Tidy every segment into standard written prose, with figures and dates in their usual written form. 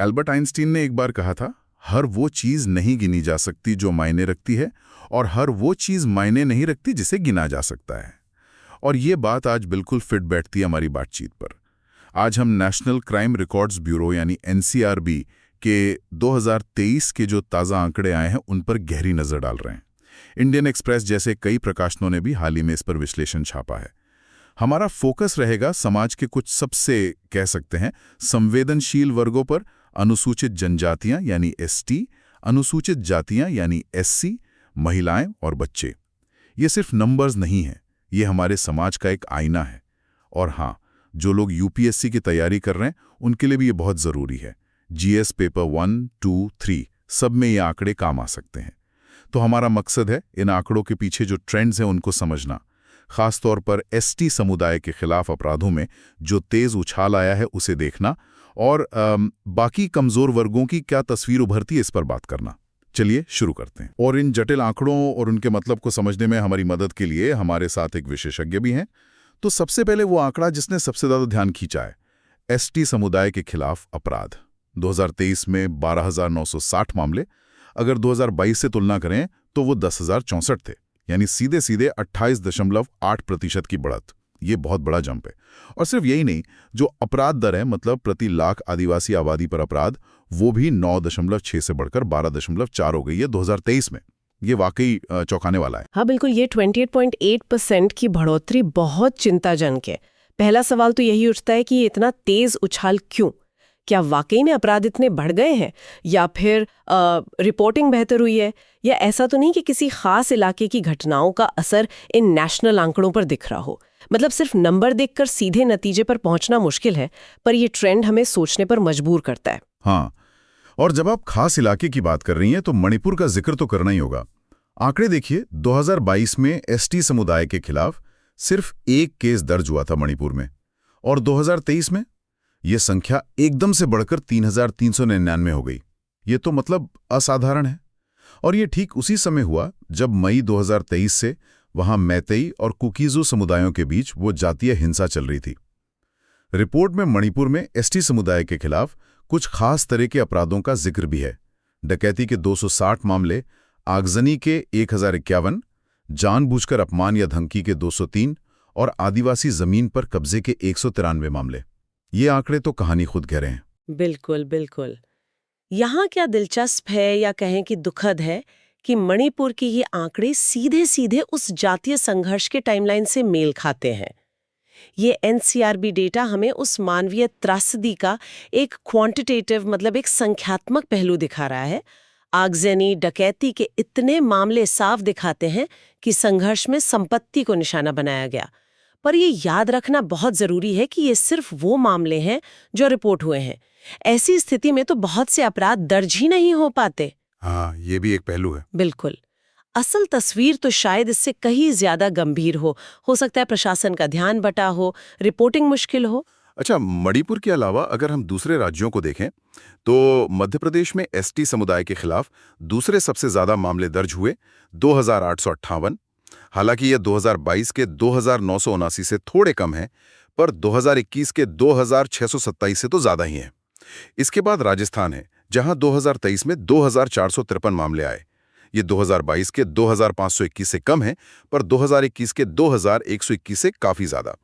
Albert Einstein ने एक बार कहा था, हर वो चीज नहीं गिनी जा सकती जो मायने रखती है, और हर वो चीज मायने नहीं रखती जिसे गिना जा सकता है। और ये बात आज बिल्कुल फिट बैठती है हमारी बातचीत पर। आज हम नेशनल क्राइम रिकॉर्ड्स ब्यूरो यानी एनसीआरबी के 2023 के जो ताज़ा आंकड़े आए हैं उन पर गहरी नज़र डाल रहे हैं। इंडियन एक्सप्रेस जैसे कई प्रकाशनों ने भी हाल ही में इस पर विश्लेषण छापा है। हमारा फोकस रहेगा समाज के कुछ सबसे कह सकते हैं संवेदनशील वर्गों पर, अनुसूचित जनजातियां यानी एसटी, अनुसूचित जातियां यानी एससी, महिलाएं और बच्चे। ये सिर्फ नंबर्स नहीं हैं, ये हमारे समाज का एक आईना है। और हाँ, जो लोग यूपीएससी की तैयारी कर रहे हैं उनके लिए भी ये बहुत ज़रूरी है। जीएस पेपर 1, 2, 3 सब में ये आंकड़े काम आ सकते हैं। तो हमारा मकसद है इन आंकड़ों के पीछे जो ट्रेंड्स हैं उनको समझना, खासतौर पर एसटी समुदाय के खिलाफ अपराधों में जो तेज उछाल आया है उसे देखना, और बाकी कमजोर वर्गों की क्या तस्वीर उभरती है इस पर बात करना। चलिए शुरू करते हैं। और इन जटिल आंकड़ों और उनके मतलब को समझने में हमारी मदद के लिए हमारे साथ एक विशेषज्ञ भी हैं। तो सबसे पहले वो आंकड़ा जिसने सबसे ज्यादा ध्यान खींचा है, एसटी समुदाय के खिलाफ अपराध। 2023 में 12,960 मामले। अगर 2022 से तुलना करें तो वो 10,064 थे, यानी सीधे सीधे 28.8% की बढ़त। ये बहुत बड़ा जंप है। और सिर्फ यही नहीं, जो अपराध दर है, मतलब प्रति लाख आदिवासी आबादी पर अपराध, वो भी 9.6 से बढ़कर 12.4 हो गई है 2023 में। ये वाकई चौंकाने वाला है। हाँ बिल्कुल, ये 28.8% की बढ़ोतरी बहुत चिंताजनक है। पहला सवाल तो यही उठता है कि ये इतना तेज उछाल क्यों? क्या वाकई में अपराध इतने बढ़ गए हैं, या फिर रिपोर्टिंग बेहतर हुई है, या ऐसा तो नहीं कि किसी खास इलाके की घटनाओं का असर इन नेशनल आंकड़ों पर दिख रहा हो? मतलब सिर्फ नंबर देखकर सीधे नतीजे पर पहुंचना मुश्किल है, पर ये ट्रेंड हमें सोचने पर मजबूर करता है। हाँ, और जब आप खास इलाके की बात कर रही हैं तो मणिपुर का जिक्र तो करना ही होगा। आंकड़े देखिए, 2022 में एसटी समुदाय के खिलाफ सिर्फ एक केस दर्ज हुआ था मणिपुर में, और 2023 में यह संख्या एकदम से बढ़कर 3,399 हो गई। ये तो मतलब असाधारण है। और ये ठीक उसी समय हुआ जब मई 2023 से वहां मैतेई और कुकीजू समुदायों के बीच वो जातीय हिंसा चल रही थी। रिपोर्ट में मणिपुर में एसटी समुदाय के खिलाफ कुछ खास तरह के अपराधों का जिक्र भी है। डकैती के 260 मामले, आगजनी के 1051, जानबूझकर अपमान या धमकी के 203 और आदिवासी जमीन पर कब्जे के 193 मामले। ये आंकड़े तो कहानी खुद कह रहे हैं। बिल्कुल बिल्कुल। यहाँ क्या दिलचस्प है, या कहें कि दुखद है, कि मणिपुर के ये आंकड़े सीधे सीधे उस जातीय संघर्ष के टाइमलाइन से मेल खाते हैं। ये एनसीआरबी डेटा हमें उस मानवीय त्रासदी का एक क्वांटिटेटिव, मतलब एक संख्यात्मक पहलू दिखा रहा है। आगजनी, डकैती के इतने मामले साफ दिखाते हैं कि संघर्ष में संपत्ति को निशाना बनाया गया। पर ये याद रखना बहुत जरूरी है कि ये सिर्फ वो मामले हैं जो रिपोर्ट हुए हैं। ऐसी स्थिति में तो बहुत से अपराध दर्ज ही नहीं हो पाते। हाँ, ये भी एक पहलू है। बिल्कुल। असल तस्वीर तो शायद इससे कहीं ज्यादा गंभीर हो सकता है प्रशासन का ध्यान बटा हो, रिपोर्टिंग मुश्किल हो। अच्छा, मणिपुर के अलावा अगर हम दूसरे राज्यों को देखें तो मध्य प्रदेश में एसटी समुदाय के खिलाफ दूसरे सबसे ज्यादा मामले दर्ज हुए, 2,858। हालांकि यह 2022 के 2,979 से थोड़े कम है, पर 2021 के 2,627 से तो ज्यादा ही है। इसके बाद राजस्थान है, जहां 2023 में 2,453 मामले आए। ये 2022 के 2,521 से कम है, पर 2021 के 2,121 से काफी ज्यादा।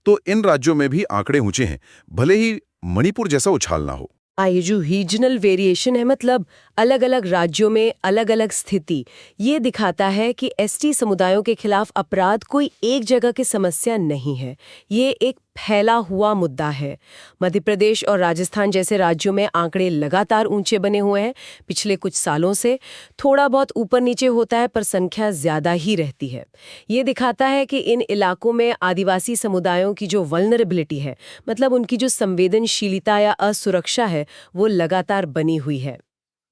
तो इन राज्यों में भी आंकड़े ऊंचे हैं, भले ही मणिपुर जैसा उछाल ना हो। ये जो रीजनल वेरिएशन है, मतलब अलग अलग राज्यों में अलग अलग स्थिति, ये दिखाता है कि एसटी समुदायों के खिलाफ अपराध कोई एक जगह की समस्या नहीं है, ये एक फैला हुआ मुद्दा है। मध्य प्रदेश और राजस्थान जैसे राज्यों में आंकड़े लगातार ऊंचे बने हुए हैं पिछले कुछ सालों से। थोड़ा बहुत ऊपर नीचे होता है, पर संख्या ज्यादा ही रहती है। ये दिखाता है कि इन इलाकों में आदिवासी समुदायों की जो वल्नरेबिलिटी है, मतलब उनकी जो संवेदनशीलता या असुरक्षा है, वो लगातार बनी हुई है।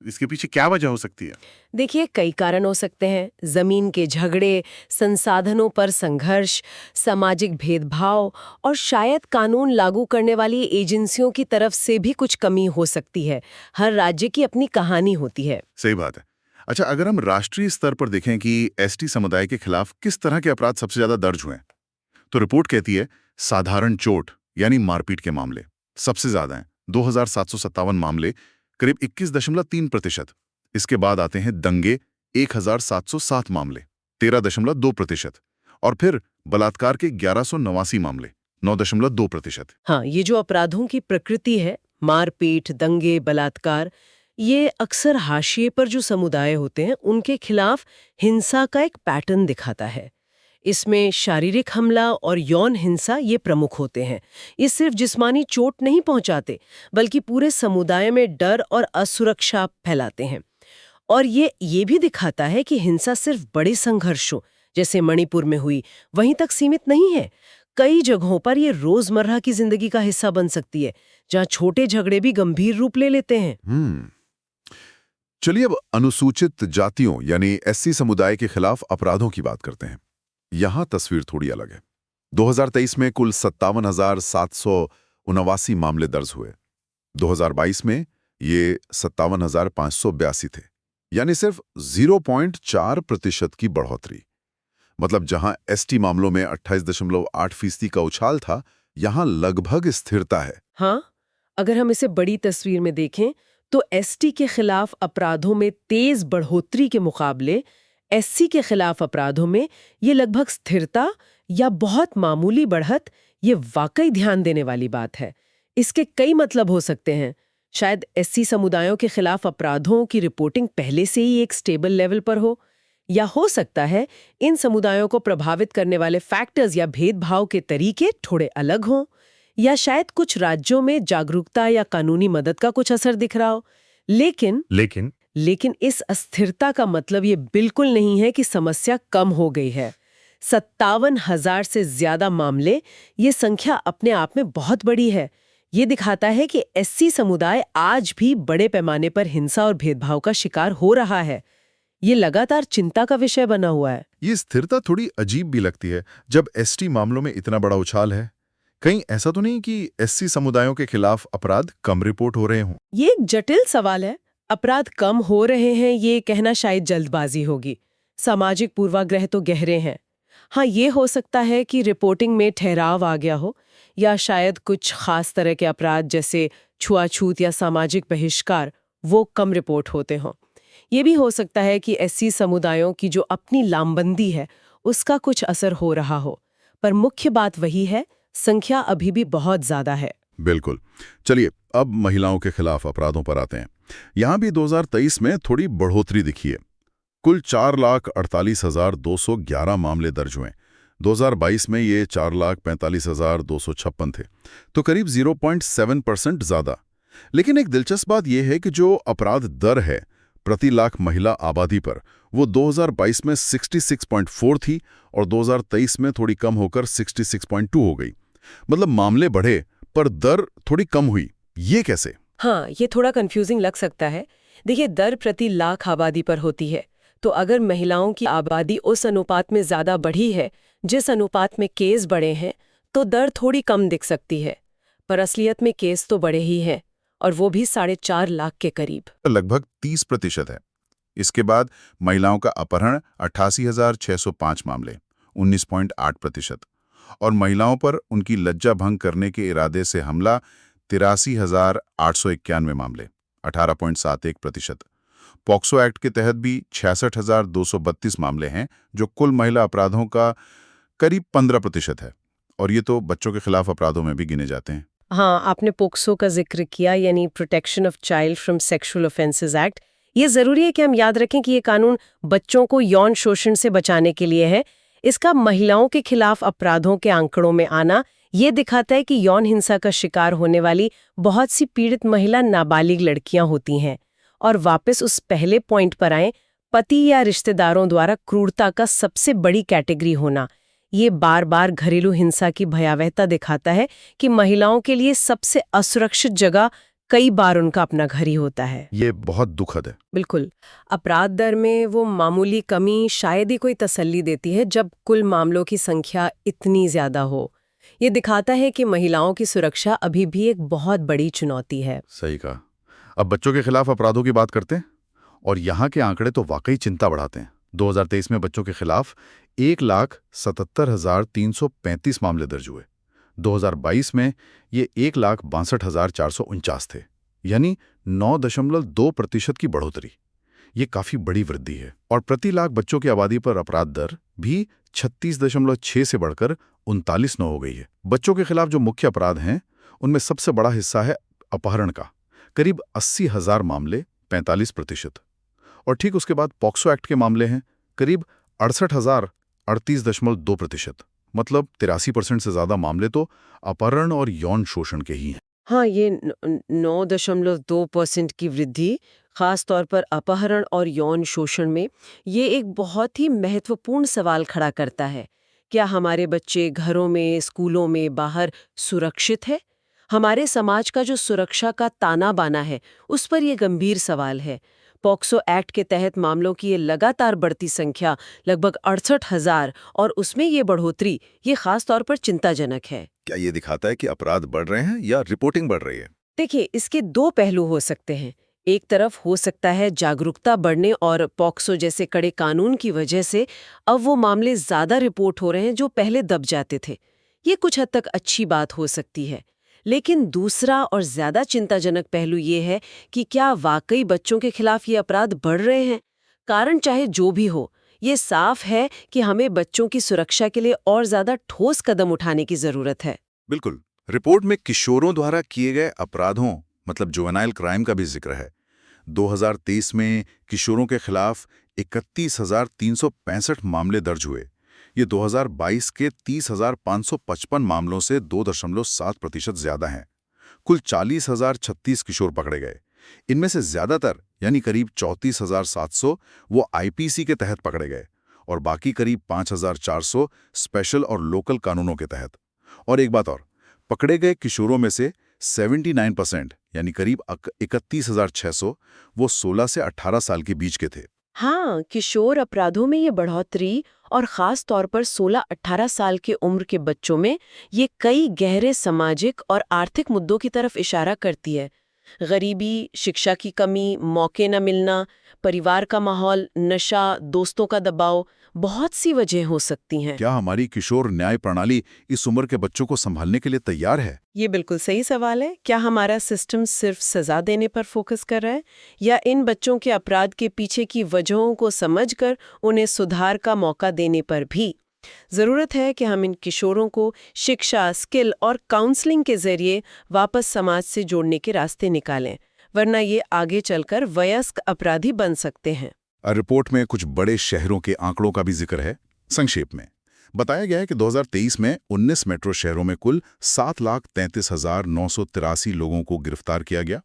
इसके पीछे क्या वजह हो सकती है? देखिए, कई कारण हो सकते हैं। जमीन के झगड़े, संसाधनों पर संघर्ष, सामाजिक भेदभाव, और शायद कानून लागू करने वाली एजेंसियों की तरफ से भी कुछ कमी हो सकती है। हर राज्य की अपनी कहानी होती है। सही बात है। अच्छा, अगर हम राष्ट्रीय स्तर पर देखें कि एसटी समुदाय के खिलाफ किस तरह के अपराध सबसे ज्यादा दर्ज हुए, तो रिपोर्ट कहती है साधारण चोट यानी मारपीट के मामले सबसे ज्यादा हैं, 2757 मामले, करीब 21.3%। इसके बाद आते हैं दंगे, 1707 मामले, 13.2%। और फिर बलात्कार के 1189 मामले, 9.2%। हाँ, ये जो अपराधों की प्रकृति है, मारपीट, दंगे, बलात्कार, ये अक्सर हाशिए पर जो समुदाय होते हैं उनके खिलाफ हिंसा का एक पैटर्न दिखाता है। इसमें शारीरिक हमला और यौन हिंसा ये प्रमुख होते हैं। ये सिर्फ जिस्मानी चोट नहीं पहुंचाते, बल्कि पूरे समुदाय में डर और असुरक्षा फैलाते हैं। और ये भी दिखाता है कि हिंसा सिर्फ बड़े संघर्षों जैसे मणिपुर में हुई वहीं तक सीमित नहीं है। कई जगहों पर ये रोजमर्रा की जिंदगी का हिस्सा बन सकती है, जहां छोटे झगड़े भी गंभीर रूप ले लेते हैं। चलिए अब अनुसूचित जातियों यानी एससी समुदाय के खिलाफ अपराधों की बात करते हैं। यहां तस्वीर थोड़ी अलग है। 2023 में कुल 57,779 मामले दर्ज हुए। 2022 में ये 57,582 थे, यानी सिर्फ 0.4% की बढ़ोतरी। मतलब जहां एसटी मामलों में 28.8% का उछाल था, यहां लगभग स्थिरता है। हाँ, अगर हम इसे बड़ी तस्वीर में देखें तो एसटी के खिलाफ अपराधों में तेज बढ़ोतरी के मुकाबले एससी के खिलाफ अपराधों में ये लगभग स्थिरता या बहुत मामूली बढ़त, ये वाकई ध्यान देने वाली बात है। इसके कई मतलब हो सकते हैं। शायद एससी समुदायों के खिलाफ अपराधों की रिपोर्टिंग पहले से ही एक स्टेबल लेवल पर हो, या हो सकता है इन समुदायों को प्रभावित करने वाले फैक्टर्स या भेदभाव के तरीके थोड़े अलग हों, या शायद कुछ राज्यों में जागरूकता या कानूनी मदद का कुछ असर दिख रहा हो। लेकिन इस अस्थिरता का मतलब ये बिल्कुल नहीं है कि समस्या कम हो गई है। 57,000 से ज्यादा मामले, ये संख्या अपने आप में बहुत बड़ी है। ये दिखाता है कि एससी समुदाय आज भी बड़े पैमाने पर हिंसा और भेदभाव का शिकार हो रहा है। ये लगातार चिंता का विषय बना हुआ है। ये स्थिरता थोड़ी अजीब भी लगती है जब एसटी मामलों में इतना बड़ा उछाल है। कहीं ऐसा तो नहीं कि एससी समुदायों के खिलाफ अपराध कम रिपोर्ट हो रहे हों? ये एक जटिल सवाल है। अपराध कम हो रहे हैं ये कहना शायद जल्दबाजी होगी। सामाजिक पूर्वाग्रह तो गहरे हैं। हाँ, ये हो सकता है कि रिपोर्टिंग में ठहराव आ गया हो, या शायद कुछ खास तरह के अपराध जैसे छुआछूत या सामाजिक बहिष्कार वो कम रिपोर्ट होते हों। ये भी हो सकता है कि एससी समुदायों की जो अपनी लामबंदी है उसका कुछ असर हो रहा हो। पर मुख्य बात वही है, संख्या अभी भी बहुत ज्यादा है। बिल्कुल। चलिए अब महिलाओं के खिलाफ अपराधों पर आते हैं। यहां भी 2023 में थोड़ी बढ़ोतरी दिखी है। कुल 4,48,211 मामले दर्ज हुए। 2022 में ये 4,45,256 थे, तो करीब 0.7% ज्यादा। लेकिन एक दिलचस्प बात यह है कि जो अपराध दर है प्रति लाख महिला आबादी पर, वो 2022 में 66.4 थी और 2023 में थोड़ी कम होकर 66.2 हो गई। मतलब मामले बढ़े पर दर थोड़ी कम हुई। ये कैसे? हाँ, ये थोड़ा कंफ्यूजिंग लग सकता है। देखिए, दर प्रति लाख आबादी पर होती है, तो अगर महिलाओं की आबादी उस अनुपात में ज्यादा बढ़ी है जिस अनुपात में केस बढ़े हैं, तो दर थोड़ी कम दिख सकती है। पर असलियत में केस तो बढ़े ही हैं, और वो भी 4.5 लाख के करीब। लगभग 30% है। इसके बाद महिलाओं का अपहरण 88,605 मामले, 19.8%। और महिलाओं पर उनकी लज्जा भंग करने के इरादे से हमला 83,891 मामले, 18.71%। पॉक्सो एक्ट के तहत भी 66,232 मामले हैं, जो कुल महिला अपराधों का करीब 15% है। और ये तो बच्चों के खिलाफ अपराधों में भी गिने जाते हैं। हाँ, आपने पोक्सो का जिक्र किया, यानी protection of child from sexual offences act. ये जरूरी है कि हम याद रखें कि ये कानून बच्चों को यौन शोषण से बचाने के लिए है। इसका महिलाओं के खिलाफ अपराधों के आंकड़ों में आना ये दिखाता है कि यौन हिंसा का शिकार होने वाली बहुत सी पीड़ित महिला नाबालिग लड़कियां होती हैं। और वापस उस पहले पॉइंट पर आए, पति या रिश्तेदारों द्वारा क्रूरता का सबसे बड़ी कैटेगरी होना। ये बार बार घरेलू हिंसा की भयावहता दिखाता है कि महिलाओं के लिए सबसे असुरक्षित जगह कई बार उनका अपना घर ही होता है। ये बहुत दुखद है। बिल्कुल। अपराध दर में वो मामूली कमी शायद ही कोई तसल्ली देती है जब कुल मामलों की संख्या इतनी ज्यादा हो। ये दिखाता है कि महिलाओं की सुरक्षा अभी भी एक बहुत बड़ी चुनौती है। सही कहा। अब बच्चों के खिलाफ अपराधों की बात करते हैं, और यहाँ के आंकड़े तो वाकई चिंता बढ़ाते हैं। 2023 में बच्चों के खिलाफ 1,77,335 मामले दर्ज हुए, 2022 में ये 1,62,449 थे, यानी 9.2% की बढ़ोतरी। ये काफी बड़ी वृद्धि है। और प्रति लाख बच्चों की आबादी पर अपराध दर भी 36.6 से बढ़कर 39.9 हो गई है। बच्चों के खिलाफ जो मुख्य अपराध हैं, उनमें सबसे बड़ा हिस्सा है अपहरण का, करीब 80,000 मामले, 45%। और ठीक उसके बाद पॉक्सो एक्ट के मामले हैं, करीब 68,000, 38.2%। मतलब 83% से ज्यादा मामले तो अपहरण और यौन शोषण के ही हैं। हाँ, ये 9.2% की वृद्धि खास तौर पर अपहरण और यौन शोषण में, ये एक बहुत ही महत्वपूर्ण सवाल खड़ा करता है। क्या हमारे बच्चे घरों में, स्कूलों में, बाहर सुरक्षित है? हमारे समाज का जो सुरक्षा का ताना बाना है, उस पर यह गंभीर सवाल है। पॉक्सो एक्ट के तहत मामलों की ये लगातार बढ़ती संख्या, लगभग 68,000, और उसमें ये बढ़ोतरी, ये खास तौर पर चिंताजनक है। क्या ये दिखाता है कि अपराध बढ़ रहे हैं या रिपोर्टिंग बढ़ रही है? देखिए, इसके दो पहलू हो सकते हैं। एक तरफ हो सकता है जागरूकता बढ़ने और पॉक्सो जैसे कड़े कानून की वजह से अब वो मामले ज्यादा रिपोर्ट हो रहे हैं जो पहले दब जाते थे। ये कुछ हद तक अच्छी बात हो सकती है। लेकिन दूसरा और ज्यादा चिंताजनक पहलू ये है कि क्या वाकई बच्चों के खिलाफ ये अपराध बढ़ रहे हैं? कारण चाहे जो भी हो, ये साफ है कि हमें बच्चों की सुरक्षा के लिए और ज्यादा ठोस कदम उठाने की जरूरत है। बिल्कुल। रिपोर्ट में किशोरों द्वारा किए गए अपराधों, मतलब जुवेनाइल क्राइम का भी जिक्र है। 2023 में किशोरों के खिलाफ 31,365 मामले दर्ज हुए। ये 2022 के 30,555 मामलों से 2.7% ज्यादा हैं। कुल 40,036 किशोर पकड़े गए। इनमें से ज्यादातर, यानी करीब 34,700, वो आईपीसी के तहत पकड़े गए और बाकी करीब 5,400 स्पेशल और लोकल कानूनों के तहत। और एक बात और, पकड़े गए किशोरों में से 79%, यानी करीब 31,600, वो 16 से 18 साल के बीच के थे। हाँ, किशोर अपराधों में ये बढ़ोतरी और खास तौर पर 16-18 साल के उम्र के बच्चों में ये कई गहरे सामाजिक और आर्थिक मुद्दों की तरफ इशारा करती है। गरीबी, शिक्षा की कमी, मौके न मिलना, परिवार का माहौल, नशा, दोस्तों का दबाव, बहुत सी वजह हो सकती हैं। क्या हमारी किशोर न्याय प्रणाली इस उम्र के बच्चों को संभालने के लिए तैयार है? ये बिल्कुल सही सवाल है। क्या हमारा सिस्टम सिर्फ सजा देने पर फोकस कर रहा है या इन बच्चों के अपराध के पीछे की वजहों को समझकर उन्हें सुधार का मौका देने पर भी? जरूरत है कि हम इन किशोरों को शिक्षा, स्किल और काउंसलिंग के जरिए वापस समाज से जोड़ने के रास्ते निकालें, वरना ये आगे चलकर वयस्क अपराधी बन सकते हैं। रिपोर्ट में कुछ बड़े शहरों के आंकड़ों का भी जिक्र है। संक्षेप में बताया गया है कि 2023 में 19 मेट्रो शहरों में कुल 7,33,983 लोगों को गिरफ्तार किया गया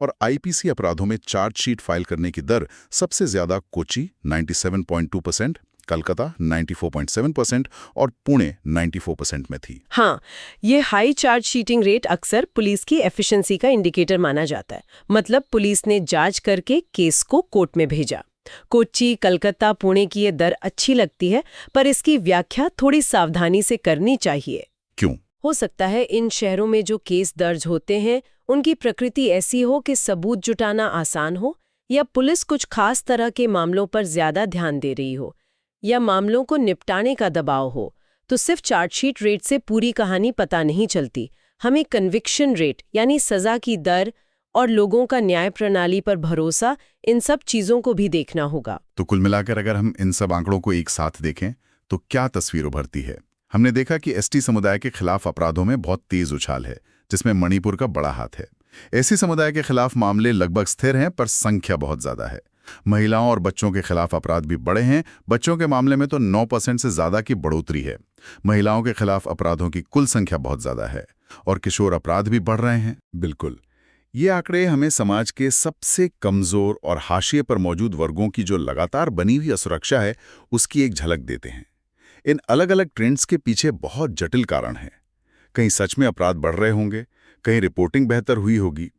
और आईपीसी अपराधों में चार्जशीट फाइल करने की दर सबसे ज्यादा कोच्चि 97.2%, कलकत्ता 94.7% और पुणे 94% में थी। हाँ, ये हाई चार्ज शीटिंग रेट अक्सर पुलिस की एफिशिएंसी का इंडिकेटर माना जाता है। मतलब पुलिस ने जांच करके केस को कोर्ट में भेजा। कोच्चि, कलकत्ता, पुणे की ये दर अच्छी लगती है, पर इसकी व्याख्या थोड़ी सावधानी से करनी चाहिए। क्यों? हो सकता है इन शहरों में जो केस दर्ज होते हैं उनकी प्रकृति ऐसी हो कि सबूत जुटाना आसान हो, या पुलिस कुछ खास तरह के मामलों पर ज्यादा ध्यान दे रही हो, या मामलों को निपटाने का दबाव हो। तो सिर्फ चार्जशीट रेट से पूरी कहानी पता नहीं चलती। हमें कन्विक्शन रेट यानी सजा की दर और लोगों का न्याय प्रणाली पर भरोसा, इन सब चीजों को भी देखना होगा। तो कुल मिलाकर अगर हम इन सब आंकड़ों को एक साथ देखें तो क्या तस्वीर उभरती है? हमने देखा कि एसटी समुदाय के खिलाफ अपराधों में बहुत तेज उछाल है, जिसमें मणिपुर का बड़ा हाथ है। एसी समुदाय के खिलाफ मामले लगभग स्थिर हैं, पर संख्या बहुत ज्यादा है। महिलाओं और बच्चों के खिलाफ अपराध भी बढ़े हैं। बच्चों के मामले में तो 9% से ज्यादा की बढ़ोतरी है। महिलाओं के खिलाफ अपराधों की कुल संख्या बहुत ज्यादा है और किशोर अपराध भी बढ़ रहे हैं। बिल्कुल, ये आंकड़े हमें समाज के सबसे कमजोर और हाशिए पर मौजूद वर्गों की जो लगातार बनी हुई असुरक्षा है, उसकी एक झलक देते हैं। इन अलग अलग ट्रेंड्स के पीछे बहुत जटिल कारण हैं। कहीं सच में अपराध बढ़ रहे होंगे, कहीं रिपोर्टिंग बेहतर हुई होगी।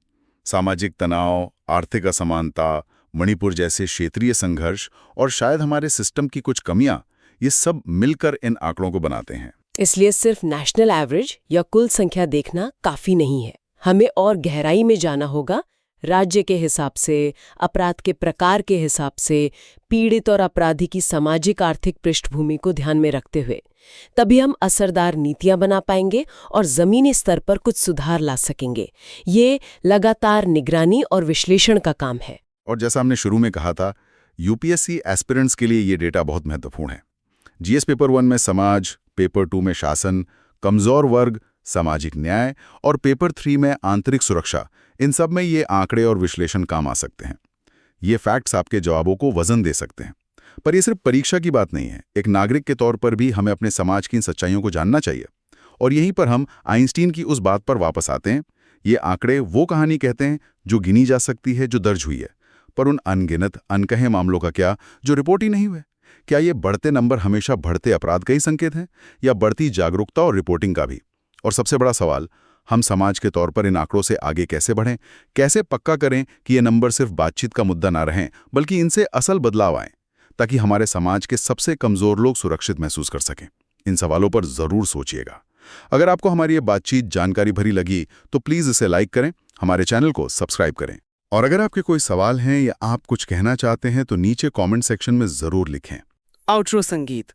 सामाजिक तनाव, आर्थिक असमानता, मणिपुर जैसे क्षेत्रीय संघर्ष और शायद हमारे सिस्टम की कुछ कमियां, ये सब मिलकर इन आंकड़ों को बनाते हैं। इसलिए सिर्फ नेशनल एवरेज या कुल संख्या देखना काफी नहीं है। हमें और गहराई में जाना होगा, राज्य के हिसाब से, अपराध के प्रकार के हिसाब से, पीड़ित और अपराधी की सामाजिक आर्थिक पृष्ठभूमि को ध्यान में रखते हुए। तभी हम असरदार नीतियां बना पाएंगे और जमीनी स्तर पर कुछ सुधार ला सकेंगे। ये लगातार निगरानी और विश्लेषण का काम है। और जैसा हमने शुरू में कहा था, यूपीएससी एस्पिरेंट्स के लिए ये डेटा बहुत महत्वपूर्ण है। जीएस पेपर 1 में समाज, पेपर 2 में शासन, कमजोर वर्ग, सामाजिक न्याय और पेपर 3 में आंतरिक सुरक्षा, इन सब में ये आंकड़े और विश्लेषण काम आ सकते हैं। ये फैक्ट्स आपके जवाबों को वजन दे सकते हैं। पर ये सिर्फ परीक्षा की बात नहीं है। एक नागरिक के तौर पर भी हमें अपने समाज की इन सच्चाइयों को जानना चाहिए। और यहीं पर हम आइंस्टीन की उस बात पर वापस आते हैं। ये आंकड़े वो कहानी कहते हैं जो गिनी जा सकती है, जो दर्ज हुई है। पर उन अनगिनत अनकहे मामलों का क्या, जो रिपोर्ट ही नहीं हुए? क्या ये बढ़ते नंबर हमेशा बढ़ते अपराध का ही संकेत हैं, या बढ़ती जागरूकता और रिपोर्टिंग का भी? और सबसे बड़ा सवाल, हम समाज के तौर पर इन आंकड़ों से आगे कैसे बढ़ें? कैसे पक्का करें कि ये नंबर सिर्फ बातचीत का मुद्दा ना रहें, बल्कि इनसे असल बदलाव आए, ताकि हमारे समाज के सबसे कमजोर लोग सुरक्षित महसूस कर सकें? इन सवालों पर जरूर सोचिएगा। अगर आपको हमारी ये बातचीत जानकारी भरी लगी तो प्लीज इसे लाइक करें, हमारे चैनल को सब्सक्राइब करें। और अगर आपके कोई सवाल हैं या आप कुछ कहना चाहते हैं तो नीचे कमेंट सेक्शन में जरूर लिखें। आउटरो संगीत।